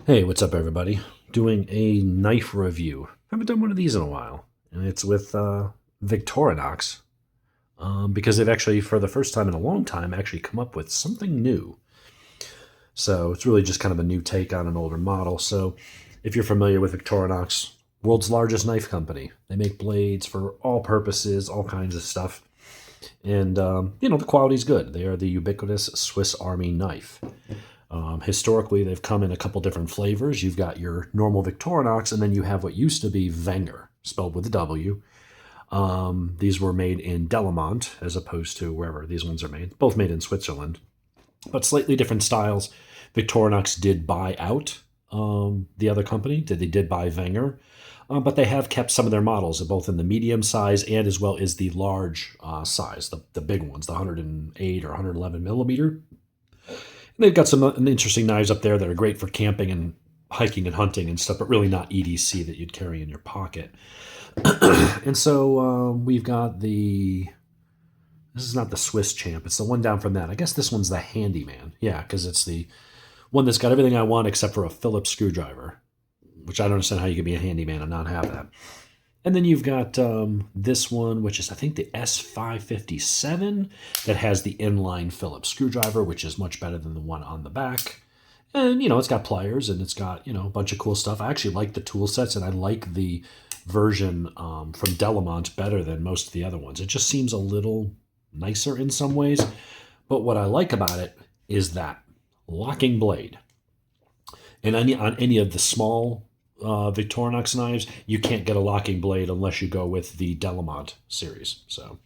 Hey, what's up, everybody? Doing a knife review. Haven't done one of these in a while, and it's with Victorinox because they've actually, for the first time in a long time, actually come up with something new. So it's really just kind of a new take on an older model. So if you're familiar with Victorinox, world's largest knife company, they make blades for all purposes, all kinds of stuff, and the quality's good. They are the ubiquitous Swiss Army knife. Historically, they've come in a couple different flavors. You've got your normal Victorinox, and then you have what used to be Wenger, spelled with a W. These were made in Delamont, as opposed to wherever these ones are made. Both made in Switzerland, but slightly different styles. Victorinox did buy out the other company. They did buy Wenger, but they have kept some of their models, both in the medium size and as well as the large size, the big ones, the 108 or 111 millimeter. They've got some interesting knives up there that are great for camping and hiking and hunting and stuff, but really not EDC that you'd carry in your pocket. And so we've got this is not the Swiss Champ, it's the one down from that. I guess this one's the Handyman. Yeah, because it's the one that's got everything I want except for a Phillips screwdriver, which I don't understand how you could be a handyman and not have that. And then you've got this one, which is, I think, the S557, that has the inline Phillips screwdriver, which is much better than the one on the back. And, it's got pliers and it's got, a bunch of cool stuff. I actually like the tool sets, and I like the version from Delamont better than most of the other ones. It just seems a little nicer in some ways. But what I like about it is that locking blade. And on any of the small Victorinox knives, you can't get a locking blade unless you go with the Delamont series. So,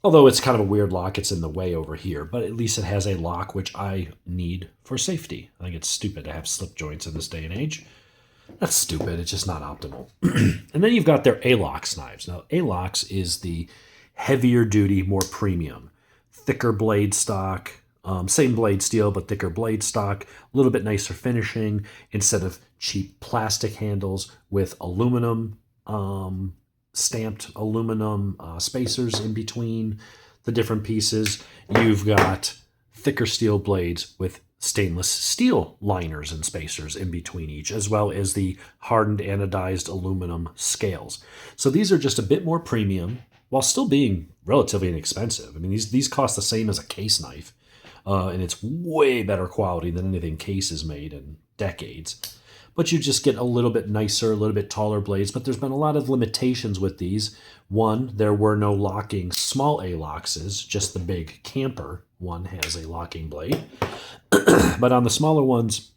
although it's kind of a weird lock, it's in the way over here, but at least it has a lock, which I need for safety. I think it's stupid to have slip joints in this day and age. That's stupid. It's just not optimal. And then you've got their Alox knives. Now, Alox is the heavier duty, more premium, thicker blade stock. Same blade steel, but thicker blade stock, a little bit nicer finishing instead of cheap plastic handles with aluminum, stamped aluminum spacers in between the different pieces. You've got thicker steel blades with stainless steel liners and spacers in between each, as well as the hardened anodized aluminum scales. So these are just a bit more premium while still being relatively inexpensive. I mean, these cost the same as a case knife. And it's way better quality than anything Case has made in decades. But you just get a little bit nicer, a little bit taller blades. But there's been a lot of limitations with these. One, there were no locking small Aloxes, just the big camper one has a locking blade. But on the smaller ones,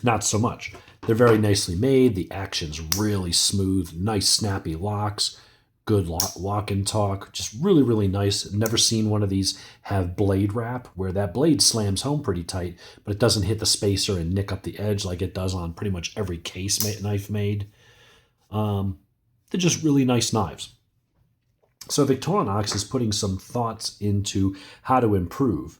not so much. They're very nicely made. The action's really smooth, nice snappy locks. Good walk and talk, just really, really nice. Never seen one of these have blade wrap, where that blade slams home pretty tight, but it doesn't hit the spacer and nick up the edge like it does on pretty much every case knife made. They're just really nice knives. So Victorinox is putting some thoughts into how to improve.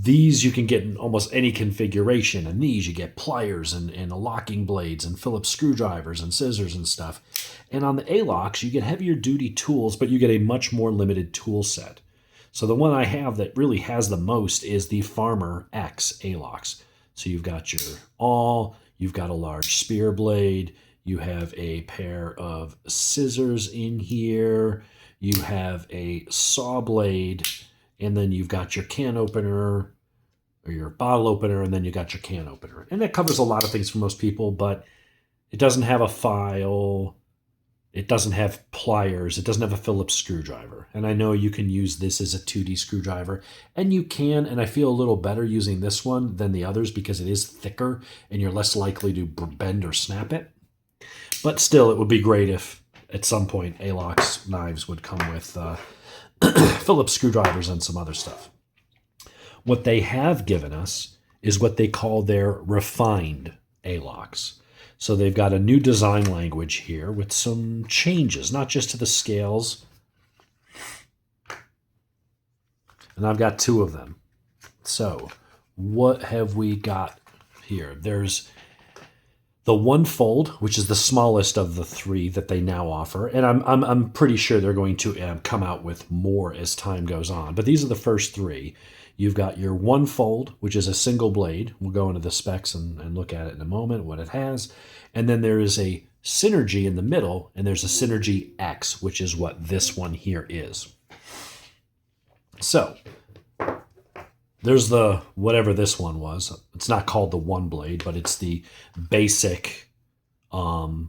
These you can get in almost any configuration, and these you get pliers and locking blades and Phillips screwdrivers and scissors and stuff. And on the Alox, you get heavier duty tools, but you get a much more limited tool set. So the one I have that really has the most is the Farmer X Alox. So you've got your awl, you've got a large spear blade, you have a pair of scissors in here, you have a saw blade, and then you've got your can opener or your bottle opener, and then you got your can opener. And that covers a lot of things for most people, but it doesn't have a file. It doesn't have pliers. It doesn't have a Phillips screwdriver. And I know you can use this as a 2D screwdriver, and you can, and I feel a little better using this one than the others because it is thicker and you're less likely to bend or snap it. But still, it would be great if at some point Alox knives would come with Phillips screwdrivers and some other stuff. What they have given us is what they call their refined Alox. So they've got a new design language here with some changes, not just to the scales. And I've got two of them. So what have we got here? There's the one fold, which is the smallest of the three that they now offer, and I'm pretty sure they're going to come out with more as time goes on. But these are the first three. You've got your one fold, which is a single blade. We'll go into the specs and look at it in a moment, what it has. And then there is a Synergy in the middle, and there's a Synergy X, which is what this one here is. So there's the, whatever this one was. It's not called the one blade, but it's the basic Alox.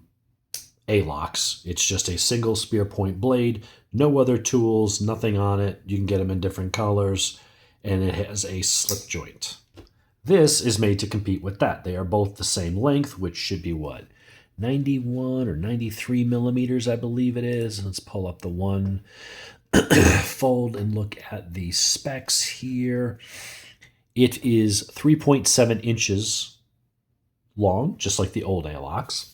It's just a single spear point blade, no other tools, nothing on it. You can get them in different colors, and it has a slip joint. This is made to compete with that. They are both the same length, which should be what? 91 or 93 millimeters, I believe it is. Let's pull up the one fold and look at the specs here. It is 3.7 inches long, just like the old Alox.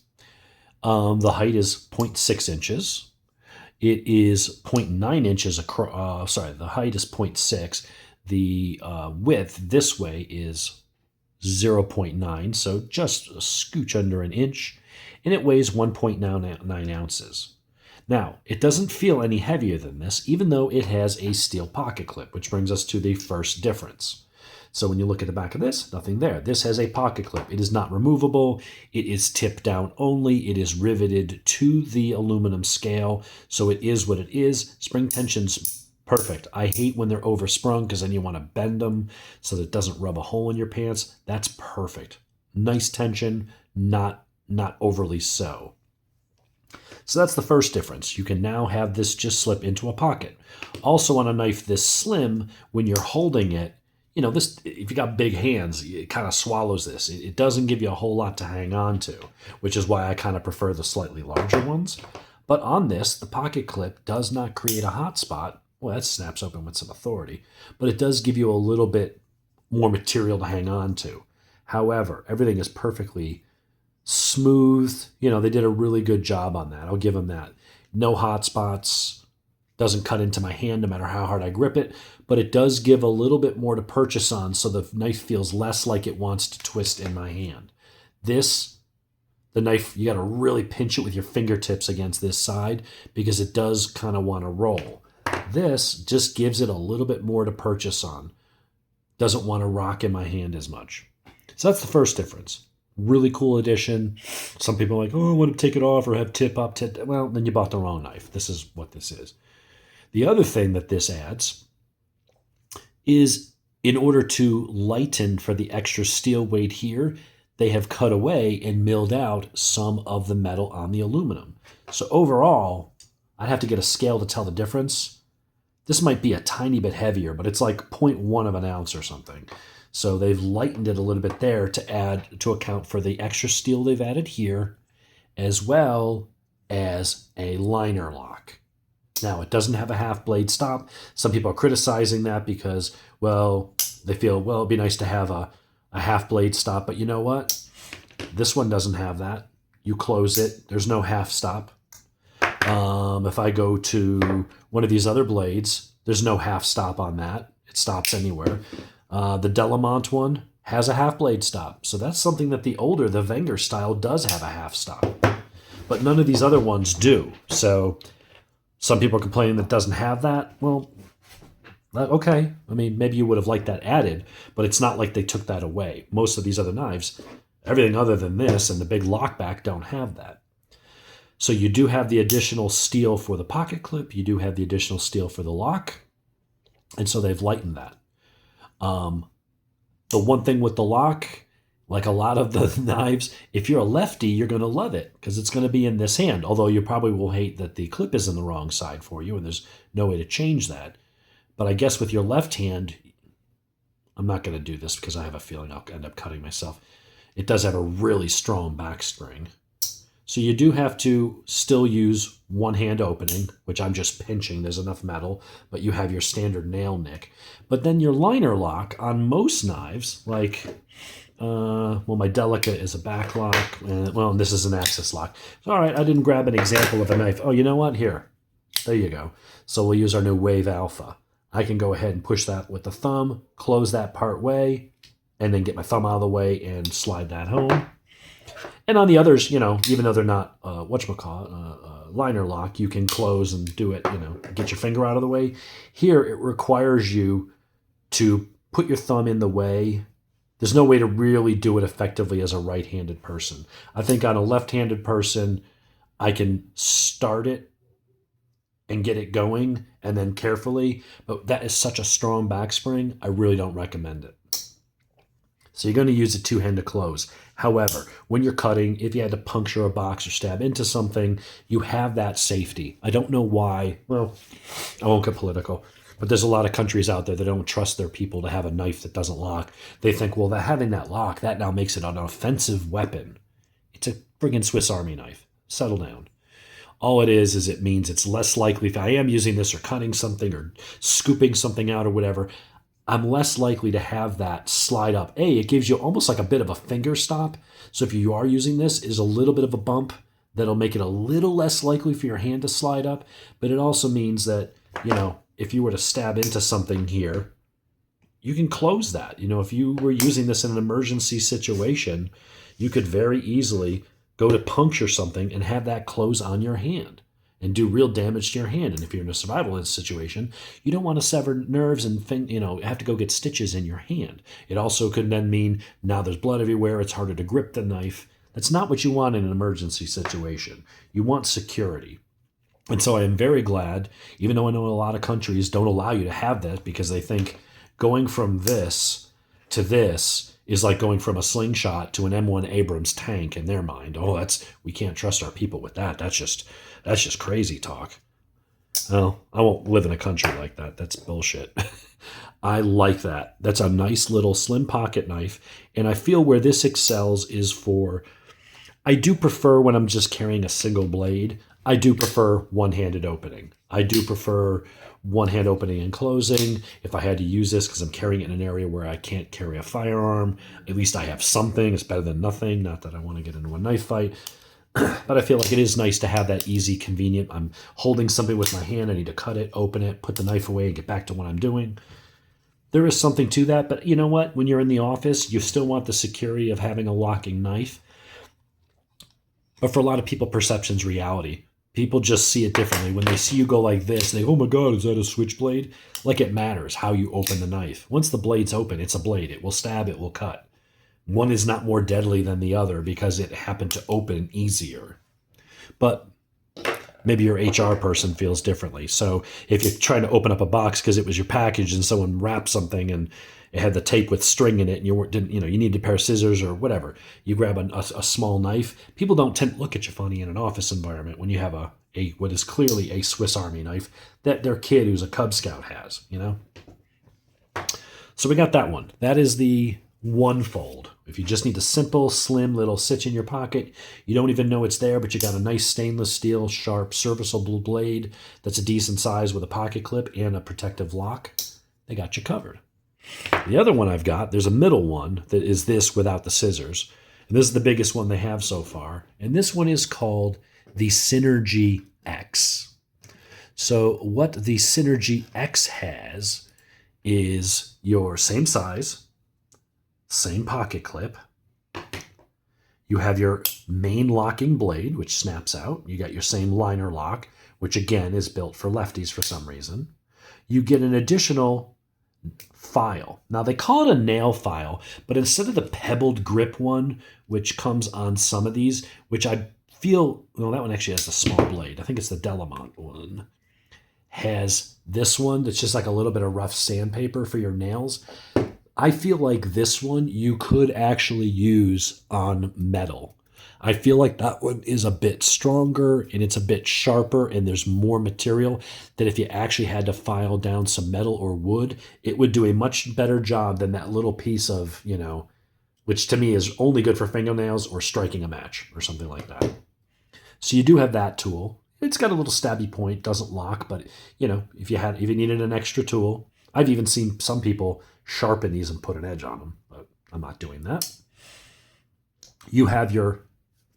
The height is 0.6 inches. It is 0.9 inches across. The height is 0.6. The width this way is 0.9, so just a scooch under an inch. And it weighs 1.9 ounces. Now, it doesn't feel any heavier than this, even though it has a steel pocket clip, which brings us to the first difference. So when you look at the back of this, nothing there. This has a pocket clip. It is not removable. It is tip down only. It is riveted to the aluminum scale, so it is what it is. Spring tension's perfect. I hate when they're oversprung because then you want to bend them so that it doesn't rub a hole in your pants. That's perfect. Nice tension, not overly so. So that's the first difference. You can now have this just slip into a pocket. Also on a knife this slim, when you're holding it, you know, this, if you got big hands, it kind of swallows this. It doesn't give you a whole lot to hang on to, which is why I kind of prefer the slightly larger ones. But on this, the pocket clip does not create a hot spot. Well, that snaps open with some authority, but it does give you a little bit more material to hang on to. However, everything is perfectly smooth. You know, they did a really good job on that. I'll give them that. No hot spots. Doesn't cut into my hand no matter how hard I grip it, but it does give a little bit more to purchase on so the knife feels less like it wants to twist in my hand. This, the knife, you got to really pinch it with your fingertips against this side because it does kind of want to roll. This just gives it a little bit more to purchase on. Doesn't want to rock in my hand as much. So that's the first difference. Really cool addition. Some people are like, oh, I want to take it off or have tip up. Well, then you bought the wrong knife. This is what this is. The other thing that this adds is in order to lighten for the extra steel weight here, they have cut away and milled out some of the metal on the aluminum. So overall, I'd have to get a scale to tell the difference. This might be a tiny bit heavier, but it's like 0.1 of an ounce or something. So they've lightened it a little bit there to account for the extra steel they've added here, as well as a liner lock. Now, it doesn't have a half blade stop. Some people are criticizing that because, well, they feel, well, it'd be nice to have a half blade stop, but you know what? This one doesn't have that. You close it. There's no half stop. If I go to one of these other blades, there's no half stop on that. It stops anywhere. The Delamont one has a half blade stop. So that's something that the Wenger style does have a half stop. But none of these other ones do. So some people are complaining that it doesn't have that. Well, okay. I mean, maybe you would have liked that added, but it's not like they took that away. Most of these other knives, everything other than this and the big lockback don't have that. So you do have the additional steel for the pocket clip. You do have the additional steel for the lock. And so they've lightened that. The one thing with the lock, like a lot of the knives, if you're a lefty, you're going to love it because it's going to be in this hand. Although you probably will hate that the clip is in the wrong side for you and there's no way to change that. But I guess with your left hand, I'm not going to do this because I have a feeling I'll end up cutting myself. It does have a really strong back spring. So you do have to still use one hand opening, which I'm just pinching. There's enough metal, but you have your standard nail nick. But then your liner lock on most knives, like, well, my Delica is a back lock. Well, this is an axis lock. All right, I didn't grab an example of a knife. Oh, you know what? Here. There you go. So we'll use our new Wave Alpha. I can go ahead and push that with the thumb, close that part way, and then get my thumb out of the way and slide that home. And on the others, you know, even though they're not, liner lock, you can close and do it, you know, get your finger out of the way. Here, it requires you to put your thumb in the way. There's no way to really do it effectively as a right-handed person. I think on a left-handed person, I can start it and get it going and then carefully, but that is such a strong backspring, I really don't recommend it. So you're going to use a two-handed close. However, when you're cutting, if you had to puncture a box or stab into something, you have that safety. I don't know why. Well, I won't get political, but there's a lot of countries out there that don't trust their people to have a knife that doesn't lock. They think, well, having that lock, that now makes it an offensive weapon. It's a friggin' Swiss Army knife. Settle down. All it is it means it's less likely if I am using this or cutting something or scooping something out or whatever, I'm less likely to have that slide up. It gives you almost like a bit of a finger stop. So if you are using this, is a little bit of a bump that'll make it a little less likely for your hand to slide up. But it also means that, if you were to stab into something here, you can close that. If you were using this in an emergency situation, you could very easily go to puncture something and have that close on your hand and do real damage to your hand. And if you're in a survival situation, you don't want to sever nerves and have to go get stitches in your hand. It also could then mean now there's blood everywhere. It's harder to grip the knife. That's not what you want in an emergency situation. You want security. And so I am very glad, even though I know a lot of countries don't allow you to have that because they think going from this to this is like going from a slingshot to an M1 Abrams tank in their mind. Oh, we can't trust our people with that. That's just crazy talk. Well, I won't live in a country like that. That's bullshit. I like that. That's a nice little slim pocket knife. And I feel where this excels is I do prefer when I'm just carrying a single blade. I do prefer one-handed opening. I do prefer one-hand opening and closing. If I had to use this because I'm carrying it in an area where I can't carry a firearm, at least I have something. It's better than nothing. Not that I want to get into a knife fight. But I feel like it is nice to have that easy, convenient. I'm holding something with my hand. I need to cut it, open it, put the knife away, and get back to what I'm doing. There is something to that. But you know what? When you're in the office, you still want the security of having a locking knife. But for a lot of people, perception's reality. People just see it differently. When they see you go like this, they go, oh my God, is that a switchblade? Like it matters how you open the knife. Once the blade's open, it's a blade. It will stab, it will cut. One is not more deadly than the other because it happened to open easier. But maybe your HR person feels differently. So if you're trying to open up a box because it was your package and someone wrapped something and it had the tape with string in it and you needed a pair of scissors or whatever, you grab a small knife. People don't tend to look at you funny in an office environment when you have what is clearly a Swiss Army knife that their kid who's a Cub Scout has, So we got that one. That is the one fold. If you just need a simple, slim little sitch in your pocket, you don't even know it's there, but you got a nice stainless steel, sharp, serviceable blade that's a decent size with a pocket clip and a protective lock, they got you covered. The other one I've got, there's a middle one that is this without the scissors. And this is the biggest one they have so far. And this one is called the Synergy X. So what the Synergy X has is your same size, same pocket clip. You have your main locking blade, which snaps out. You got your same liner lock, which again is built for lefties for some reason. You get an additional file. Now they call it a nail file, but instead of the pebbled grip one, which comes on some of these, which I feel, well, that one actually has the small blade. I think it's the Delamont one. Has this one that's just like a little bit of rough sandpaper for your nails. I feel like this one you could actually use on metal. I feel like that one is a bit stronger and it's a bit sharper and there's more material that if you actually had to file down some metal or wood, it would do a much better job than that little piece of, which to me is only good for fingernails or striking a match or something like that. So you do have that tool. It's got a little stabby point, doesn't lock, but if you needed an extra tool, I've even seen some people sharpen these and put an edge on them, but I'm not doing that. You have your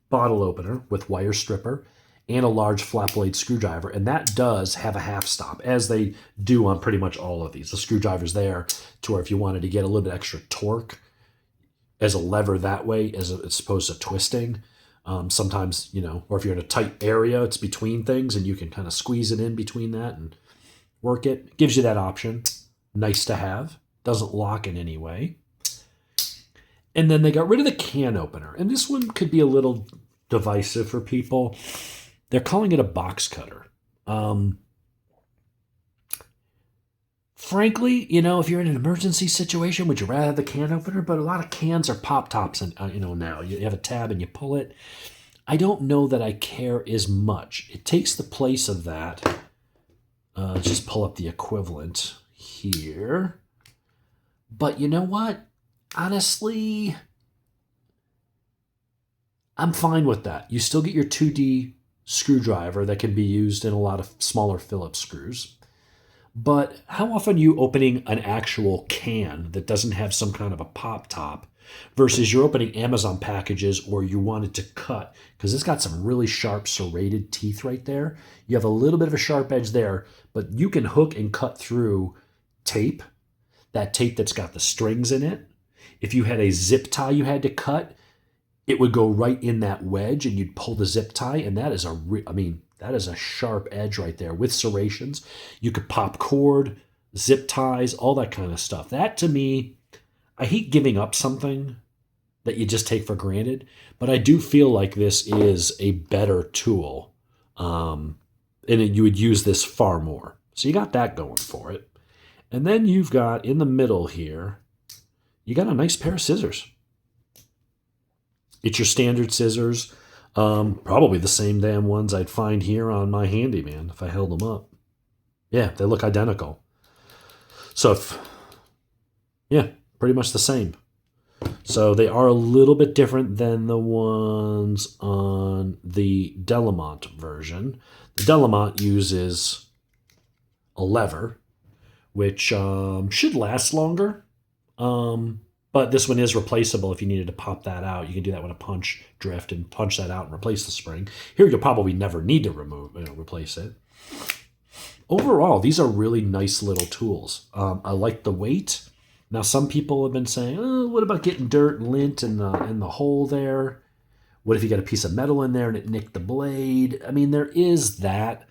bottle opener with wire stripper and a large flat blade screwdriver, and that does have a half stop, as they do on pretty much all of these. The screwdriver's there to where if you wanted to get a little bit extra torque as a lever that way, as opposed to twisting, sometimes, or if you're in a tight area, it's between things, and you can kind of squeeze it in between that and work it. Gives you that option. Nice to have. Doesn't lock in any way. And then they got rid of the can opener. And this one could be a little divisive for people. They're calling it a box cutter. Frankly, if you're in an emergency situation, would you rather have the can opener? But a lot of cans are pop tops, and now you have a tab and you pull it. I don't know that I care as much. It takes the place of that. Just pull up the equivalent here. But you know what? Honestly, I'm fine with that. You still get your 2D screwdriver that can be used in a lot of smaller Phillips screws. But how often are you opening an actual can that doesn't have some kind of a pop top versus you're opening Amazon packages or you wanted to cut because it's got some really sharp serrated teeth right there. You have a little bit of a sharp edge there, but you can hook and cut through tape, that tape that's got the strings in it. If you had a zip tie you had to cut, it would go right in that wedge and you'd pull the zip tie, and that is that is a sharp edge right there with serrations. You could pop cord, zip ties, all that kind of stuff. That to me, I hate giving up something that you just take for granted, but I do feel like this is a better tool. And you would use this far more. So you got that going for it. And then you've got in the middle here, you got a nice pair of scissors. It's your standard scissors. Probably the same damn ones I'd find here on my handyman if I held them up. Yeah, they look identical. So, pretty much the same. So they are a little bit different than the ones on the Delamont version. The Delamont uses a lever, which should last longer. But this one is replaceable if you needed to pop that out. You can do that with a punch drift and punch that out and replace the spring. Here you'll probably never need to replace it. Overall, these are really nice little tools. I like the weight. Now, some people have been saying, what about getting dirt and lint in the hole there? What if you got a piece of metal in there and it nicked the blade? I mean, there is that.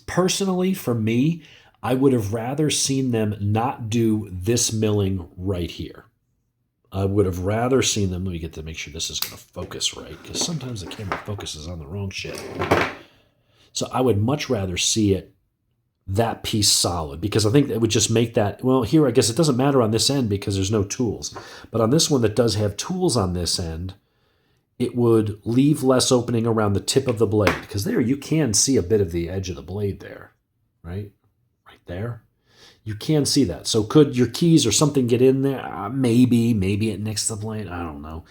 Personally, for me, I would have rather seen them not do this milling right here. I would have rather seen them, let me get to make sure this is going to focus right, because sometimes the camera focuses on the wrong shit. So I would much rather see that piece solid, because I think that would just make that, well, here I guess it doesn't matter on this end because there's no tools. But on this one that does have tools on this end, it would leave less opening around the tip of the blade, because there you can see a bit of the edge of the blade there, right? There you can see that. So could your keys or something get in there? Maybe it nicks the blade. I don't know.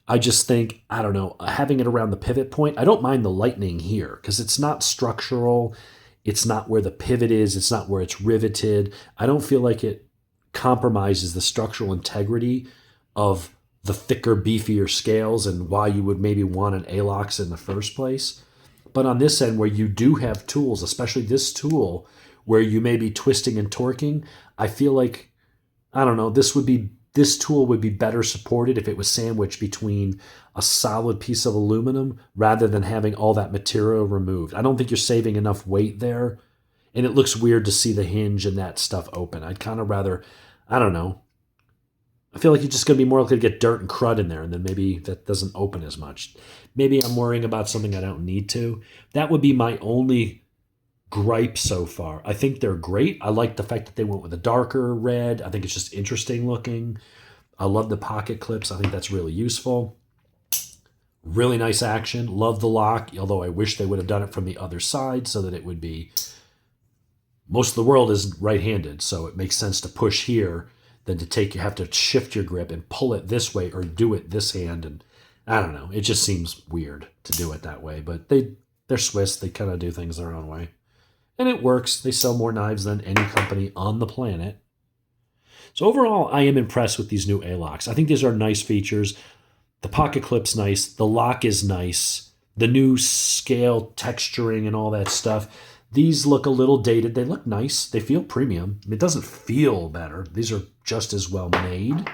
I just think, I don't know, having it around the pivot point, I don't mind the lightning here because it's not structural. It's not where the pivot is. It's not where it's riveted. I don't feel like it compromises the structural integrity of the thicker, beefier scales and why you would maybe want an Alox in the first place. But on this end where you do have tools, especially this tool, where you may be twisting and torquing, I feel like, I don't know, this tool would be better supported if it was sandwiched between a solid piece of aluminum rather than having all that material removed. I don't think you're saving enough weight there, and it looks weird to see the hinge and that stuff open. I'd kind of rather, I don't know, I feel like you're just going to be more likely to get dirt and crud in there, and then maybe that doesn't open as much. Maybe I'm worrying about something I don't need to. That would be my only gripe so far. I think they're great. I like the fact that they went with a darker red. I think it's just interesting looking. I love the pocket clips. I think that's really useful. Really nice action. Love the lock, although I wish they would have done it from the other side so that it would be, most of the world is right-handed, so it makes sense to push here than to you have to shift your grip and pull it this way or do it this hand. And I don't know. It just seems weird to do it that way, but they're Swiss. They kind of do things their own way. And it works. They sell more knives than any company on the planet. So overall, I am impressed with these new Alox. I think these are nice features. The pocket clip's nice. The lock is nice. The new scale texturing and all that stuff. These look a little dated. They look nice. They feel premium. It doesn't feel better. These are just as well made.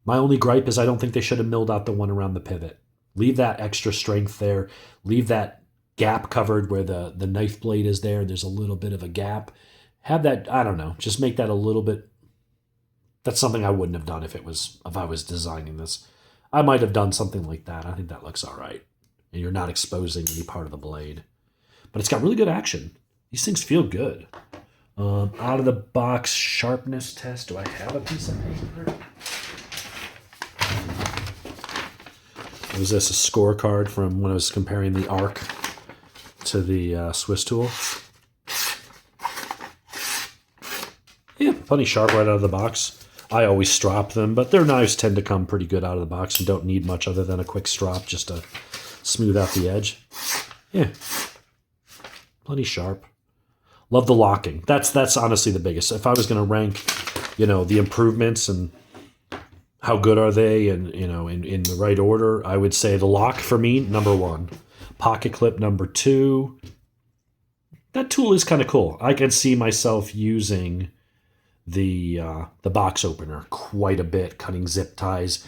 My only gripe is I don't think they should have milled out the one around the pivot. Leave that extra strength there. Leave that gap covered where the knife blade is there. There's a little bit of a gap. Have that, I don't know, just make that a little bit. That's something I wouldn't have done if I was designing this. I might have done something like that. I think that looks all right. And you're not exposing any part of the blade. But it's got really good action. These things feel good. Out of the box sharpness test. Do I have a piece of paper? Was this a scorecard from when I was comparing the Arc to the Swiss tool? Yeah, plenty sharp right out of the box. I always strop them, but their knives tend to come pretty good out of the box and don't need much other than a quick strop just to smooth out the edge. Yeah, plenty sharp. Love the locking. That's honestly the biggest. If I was going to rank, the improvements and how good are they and, in the right order, I would say the lock for me, number 1. Pocket clip, number 2. That tool is kind of cool. I can see myself using the box opener quite a bit, cutting zip ties,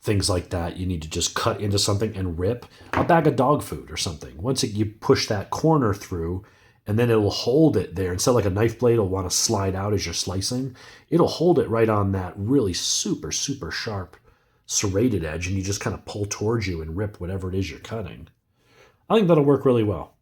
things like that. You need to just cut into something and rip a bag of dog food or something. Once you push that corner through, and then it'll hold it there. Instead of like a knife blade will want to slide out as you're slicing, it'll hold it right on that really super, super sharp serrated edge, and you just kind of pull towards you and rip whatever it is you're cutting. I think that'll work really well.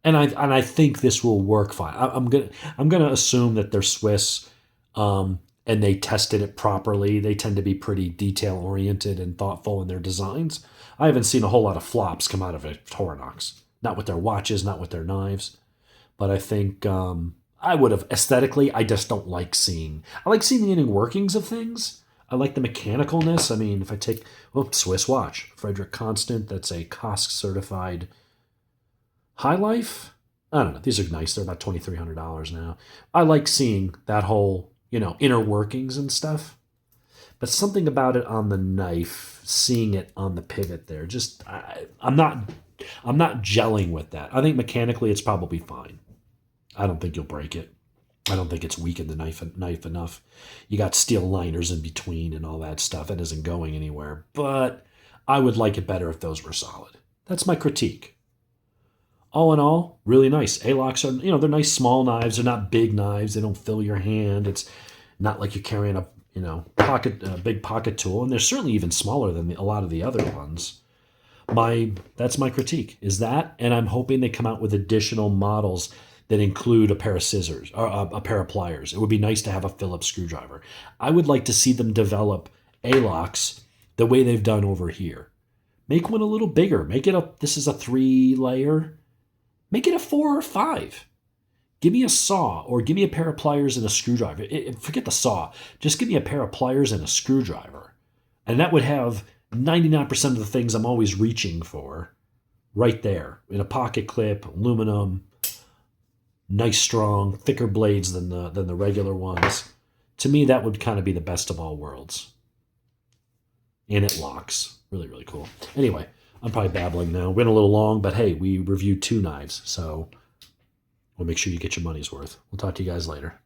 And I think this will work fine. I'm gonna assume that they're Swiss, and they tested it properly. They tend to be pretty detail oriented and thoughtful in their designs. I haven't seen a whole lot of flops come out of Victorinox. Not with their watches, not with their knives. But I think I would have, aesthetically, I just don't like seeing. I like seeing the inner workings of things. I like the mechanicalness. I mean, if I take, Swiss watch, Frederick Constant, that's a COSC certified High Life. I don't know. These are nice. They're about $2,300 now. I like seeing that whole, inner workings and stuff. But something about it on the knife, seeing it on the pivot there, just, I'm not gelling with that. I think mechanically it's probably fine. I don't think you'll break it. I don't think it's weakened the knife enough. You got steel liners in between and all that stuff. It isn't going anywhere. But I would like it better if those were solid. That's my critique. All in all, really nice. Alox are, they're nice small knives. They're not big knives. They don't fill your hand. It's not like you're carrying a, big pocket tool. And they're certainly even smaller than a lot of the other ones. That's my critique, is that, and I'm hoping they come out with additional models that include a pair of scissors or a pair of pliers. It would be nice to have a Phillips screwdriver. I would like to see them develop Alox the way they've done over here. Make one a little bigger. This is a 3-layer. Make it a 4 or 5. Give me a saw or give me a pair of pliers and a screwdriver. Forget the saw. Just give me a pair of pliers and a screwdriver. And that would have 99% of the things I'm always reaching for right there in a pocket clip, aluminum, nice, strong, thicker blades than the regular ones. To me, that would kind of be the best of all worlds. And it locks. Really, really cool. Anyway, I'm probably babbling now. Went a little long, but hey, we reviewed 2 knives, so we'll make sure you get your money's worth. We'll talk to you guys later.